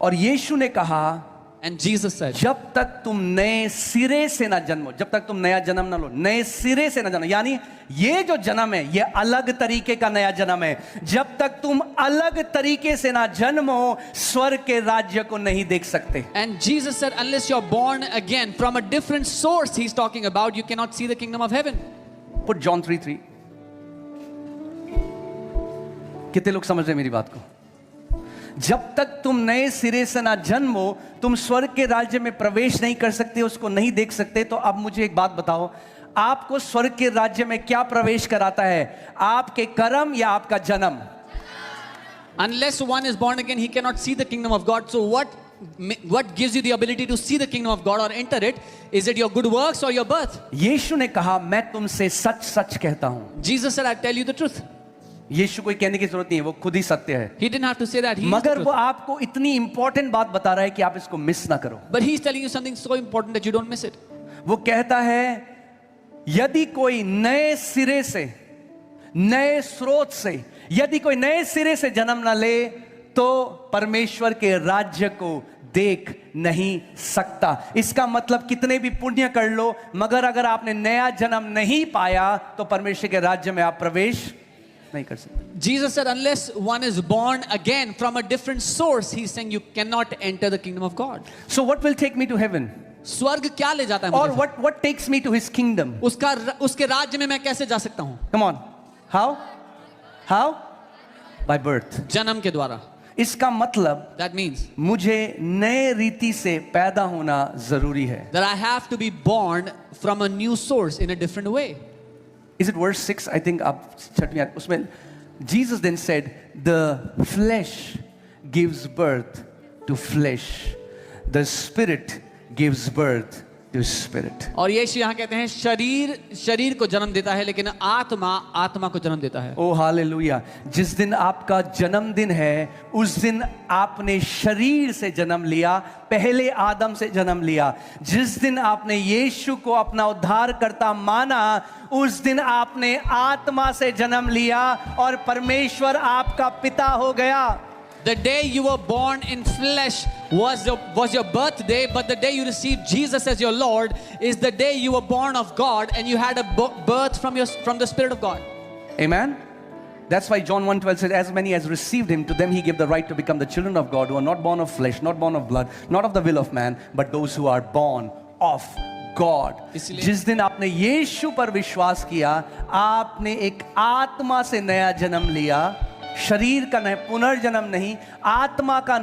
और यीशु ने कहा, And Jesus said, जब तक तुम नए सिरे से ना जन्मो, जब तक तुम नया जन्म ना लो, नए सिरे से ना जन्मो, यानी ये जो जन्म है ये अलग तरीके का नया जन्म है। जब तक तुम अलग तरीके से ना जन्मो, स्वर्ग के राज्य को नहीं देख सकते। and Jesus said, unless you're born again from a different source, he's talking about, you cannot see the kingdom of heaven. Put John 3:3. कितने लोग समझ रहे हैं मेरी बात को? जब तक तुम नए सिरे से ना जन्मो, तुम स्वर्ग के राज्य में प्रवेश नहीं कर सकते, उसको नहीं देख सकते। तो अब मुझे एक बात बताओ, आपको स्वर्ग के राज्य में क्या प्रवेश कराता है? आपके कर्म या आपका जन्म? Unless one is born again, he cannot see the kingdom of God. So what gives you the ability to see the kingdom of God or enter it? Is it your good works or your birth? यीशु ने कहा, मैं तुमसे सच सच कहता हूं। Jesus said, I tell you the truth. यीशु को कहने की जरूरत नहीं है, वो खुद ही सत्य है। He didn't have to say that. He is the मगर truth. वो आपको इतनी इंपॉर्टेंट बात बता रहा है कि आप इसको मिस ना करो। But he's telling you something so important that you don't miss it. वो कहता है, यदि कोई नए सिरे से, नए स्रोत से, यदि कोई नए सिरे से जन्म ना ले, तो परमेश्वर के राज्य को देख नहीं सकता। इसका मतलब कितने भी पुण्य कर लो, मगर अगर आपने नया जन्म नहीं पाया, तो परमेश्वर के राज्य में आप प्रवेश नहीं कर सकते। Jesus said, unless one is born again from a different source, he's saying you cannot enter the kingdom of God. So what will take me to heaven? स्वर्ग क्या ले जाता है Or मुझे? what takes me to his kingdom? उसके राज्य में मैं कैसे जा सकता हूँ? Come on. How? By birth. जन्म के द्वारा. इसका मतलब That means मुझे नए रीति से पैदा होना जरूरी है। that I have to be born from a new source in a different way. Is it verse 6? I think आप छठवीं आयत उसमें Jesus then said, the flesh gives birth to flesh, the spirit gives birth to spirit. और यीशु यहाँ कहते हैं शरीर को जन्म देता है, लेकिन आत्मा को जन्म देता है। ओ हालेलुया। जिस दिन आपका जन्मदिन है, उस दिन आपने शरीर से जन्म लिया, पहले आदम से जन्म लिया। जिस दिन आपने यीशु को अपना उद्धारकर्ता माना, उस दिन आपने आत्मा से जन्म लिया और परमेश्वर आपका पिता हो गया। The day you were born in flesh was your birthday, but the day you received Jesus as your Lord is the day you were born of God and you had a birth from the Spirit of God. Amen. That's why John 1:12 says, as many as received him, to them he gave the right to become the children of God, who are not born of flesh, not born of blood, not of the will of man, but those who are born of God. जिस दिन आपने यीशु पर विश्वास किया, आपने एक आत्मा से नया जन्म लिया, शरीर का नहीं, पुनर्जन्म नहीं, आत्मा का